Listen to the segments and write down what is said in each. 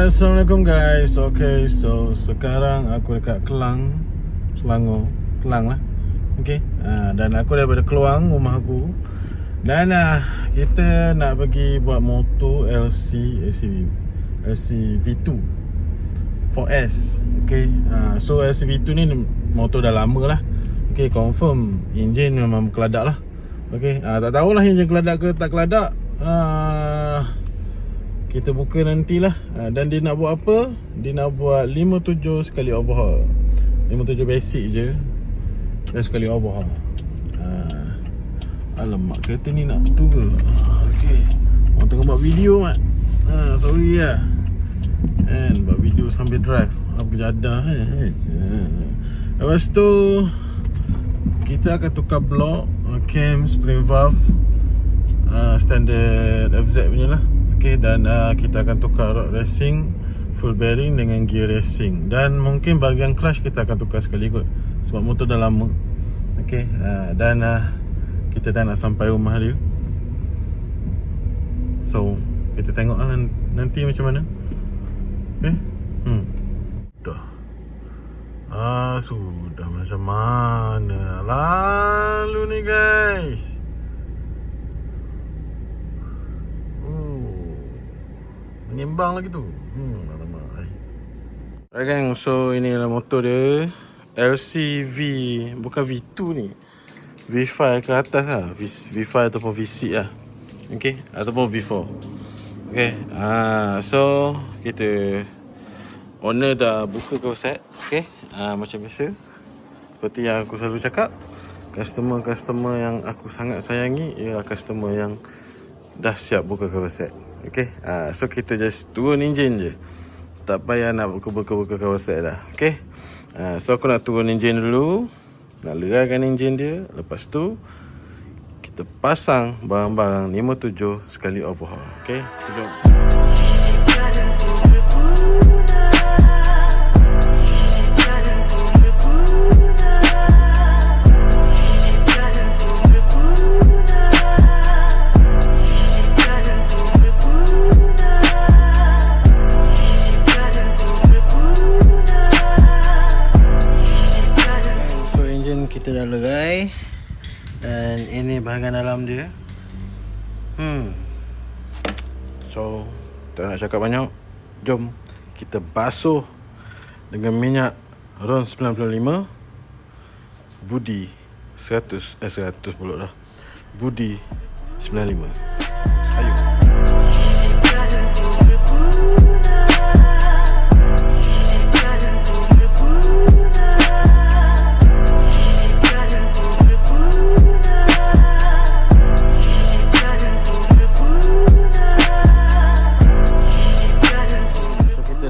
Assalamualaikum guys. Okay, so sekarang aku dekat Kelang, Selangor, Kelang lah. Okay, dan aku daripada Keluang, rumah aku. Dan kita nak pergi buat motor LC V2 4S. Okay, so LC V2 ni motor dah lama lah. Okay, confirm enjin memang keladak lah. Okay, tak tahulah enjin keladak ke tak keladak. Kita buka nantilah. Dan dia nak buat apa? Dia nak buat 57 sekali overhaul. 57 basic je dan sekali overhaul. Alamak, kereta ni nak tu ke? Okay, orang tengah buat video mat. Sorry lah. And buat video sambil drive. Apa kejadah Lepas tu kita akan tukar blok, cam, spring valve, standard FZ punya lah. Okay, dan kita akan tukar rod racing, full bearing dengan gear racing. Dan mungkin bahagian clutch kita akan tukar sekali kot, sebab motor dah lama. Okay, dan kita dah nak sampai rumah dia. So kita tengok lah nanti macam mana. Okay, dah sudah macam mana lalu ni guys. Menyimbang lagi tu. Alamak. Alright gang, so inilah motor dia, LCV, bukan V2 ni, V5 ke atas lah, V5 ataupun V6 lah. Okay, ataupun V4. Okay, so kita owner dah buka cover set. Okay, macam biasa, seperti yang aku selalu cakap, customer yang aku sangat sayangi ialah customer yang dah siap buka cover set. Okay, so kita just turun enjin je, tak payah nak buka cover set dah. Okay, so aku nak turun enjin dulu, nak leraikan enjin dia. Lepas tu kita pasang barang-barang 57 sekali overhaul. Okay, jom. Kita dah lerai, dan ini bahagian dalam dia. So tak nak cakap banyak, jom kita basuh dengan minyak RON 95 Budi 100 pula dah, Budi 95. Ayo.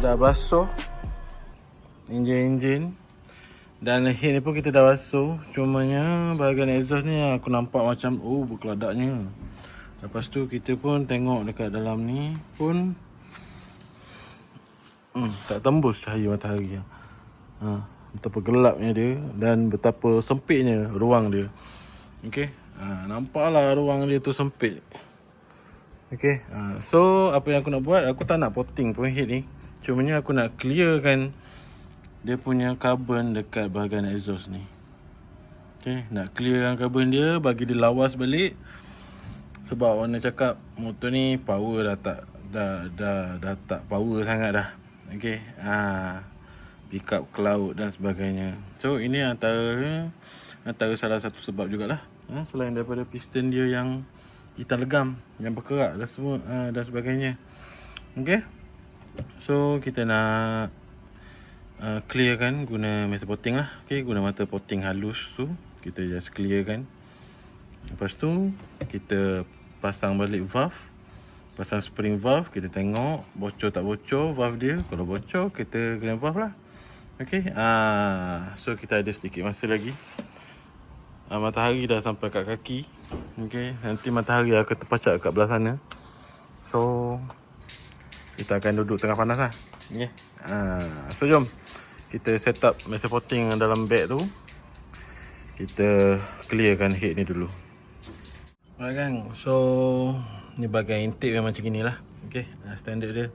Dah basuh enjin dan head ni pun kita dah basuh. Cumanya bahagian exhaust ni aku nampak macam berkeladaknya. Lepas tu kita pun tengok dekat dalam ni pun tak tembus cahaya matahari. Betapa gelapnya dia dan betapa sempitnya ruang dia. Okey, nampaklah ruang dia tu sempit. Okey, so apa yang aku nak buat, aku tak nak potting pun head ni. Cumanya aku nak clearkan dia punya carbon dekat bahagian exhaust ni. Okay, nak clearkan carbon dia, bagi dia lawas balik. Sebab orang cakap motor ni power dah tak power sangat dah. Okay, pick up cloud dan sebagainya. So ini antara salah satu sebab jugalah. Selain daripada piston dia yang hitam legam, yang berkerak dan semua dan sebagainya. Okay, so kita nak clearkan guna metal potting lah. Okay, guna mata potting halus tu kita just clearkan. Lepas tu kita pasang balik valve, pasang spring valve. Kita tengok bocor tak bocor valve dia. Kalau bocor kita kena valve lah. Okay, so kita ada sedikit masa lagi. Matahari dah sampai kat kaki. Okay, nanti matahari akan terpacak kat belah sana. So kita akan duduk tengah panas lah. Okay. So jom kita set up metal potting dalam bag tu. Kita clearkan head ni dulu. Alright gang, so ni bahagian intake memang macam inilah. Okay, standard dia.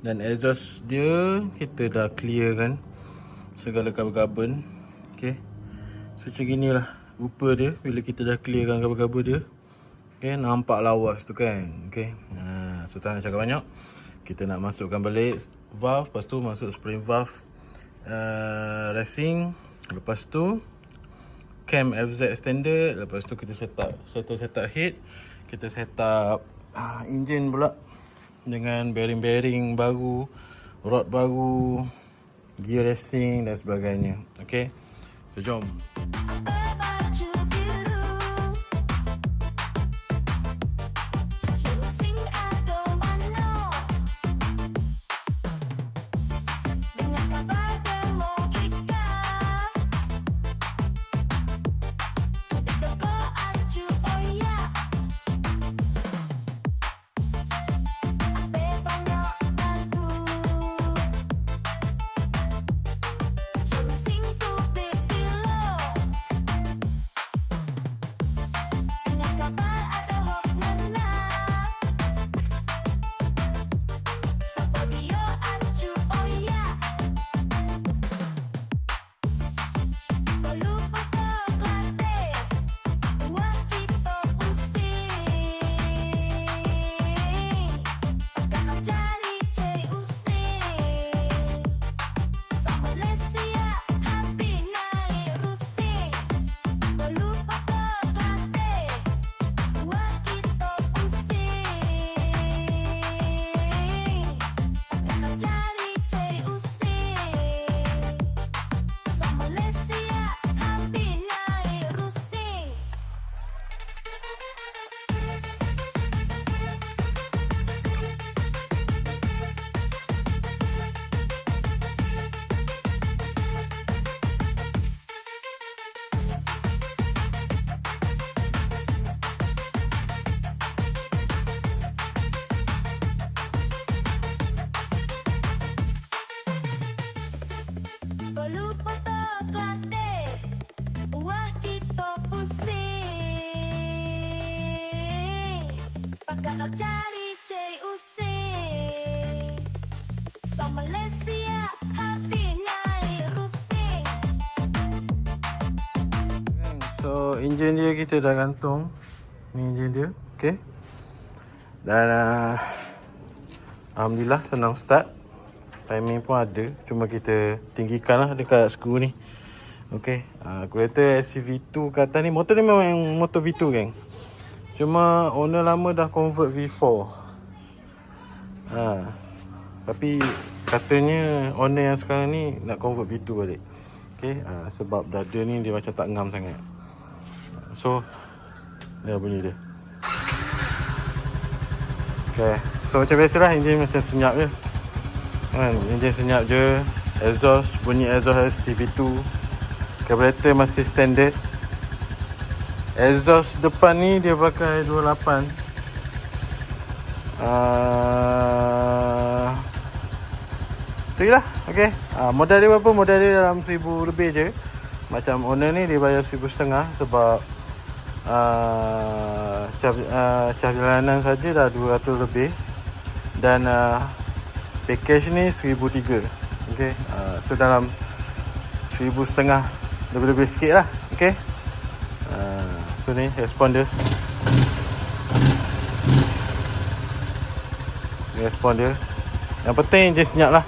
Dan exhaust dia kita dah clear kan segala carbon-carbon. Okay, so macam gini lah rupa dia bila kita dah clearkan carbon-carbon dia. Okay, nampak lawas tu kan. Okay, so tak nak cakap banyak, kita nak masukkan balik valve. Lepas tu masuk spring valve racing. Lepas tu cam FZ extended. Lepas tu kita set up head. Kita set up engine pula dengan bearing-bearing baru, rod baru, gear racing dan sebagainya. Okay, so jom. Kalau cari CUC so Malaysia hati naik rusing. So enjin dia kita dah gantung. Ni enjin dia. Okay. Dan alhamdulillah senang start. Timing pun ada. Cuma kita tinggikan lah dekat skru ni. Okay. Kereta SCV2 ke atas ni. Motor ni memang motor V2 geng. Cuma owner lama dah convert V4. Tapi katanya owner yang sekarang ni nak convert V2 balik. Okay, sebab dada ni dia macam tak ngam sangat. So dia bunyi dia. Okay, so macam biasalah enjin macam senyap je kan, enjin senyap je. Exhaust, bunyi exhaust CV2. Carburetor masih standard. Exhaust depan ni dia pakai 28. Tu lah. Okay, modal dia berapa? Modal dia dalam 1000 lebih je. Macam owner ni dia bayar 1500 sebab charge jalanan saja dah 200 lebih. Dan package ni 1003. Okay, so dalam 1500 lebih-lebih sikit lah. Okay, so ni respon dia. Respon dia. Yang penting je senyap lah.